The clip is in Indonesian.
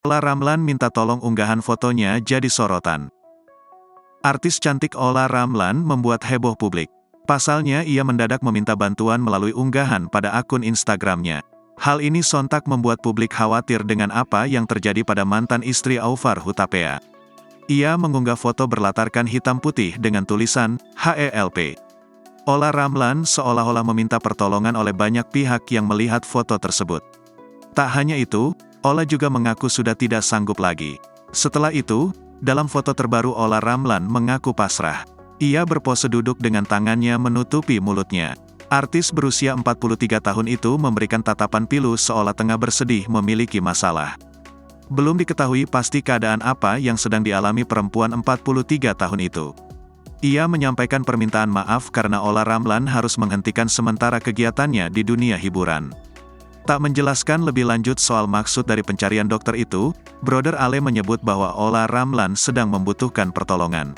Ola Ramlan minta tolong unggahan fotonya jadi sorotan. Artis cantik Ola Ramlan membuat heboh publik. Pasalnya ia mendadak meminta bantuan melalui unggahan pada akun Instagramnya. Hal ini sontak membuat publik khawatir dengan apa yang terjadi pada mantan istri Aufar Hutapea. Ia mengunggah foto berlatarkan hitam putih dengan tulisan, HELP. Ola Ramlan seolah-olah meminta pertolongan oleh banyak pihak yang melihat foto tersebut. Tak hanya itu, Ola juga mengaku sudah tidak sanggup lagi. Setelah itu, dalam foto terbaru Ola Ramlan mengaku pasrah. Ia berpose duduk dengan tangannya menutupi mulutnya. Artis berusia 43 tahun itu memberikan tatapan pilu seolah tengah bersedih memiliki masalah. Belum diketahui pasti keadaan apa yang sedang dialami perempuan 43 tahun itu. Ia menyampaikan permintaan maaf karena Ola Ramlan harus menghentikan sementara kegiatannya di dunia hiburan. Tak menjelaskan lebih lanjut soal maksud dari pencarian dokter itu, Brother Ale menyebut bahwa Ola Ramlan sedang membutuhkan pertolongan.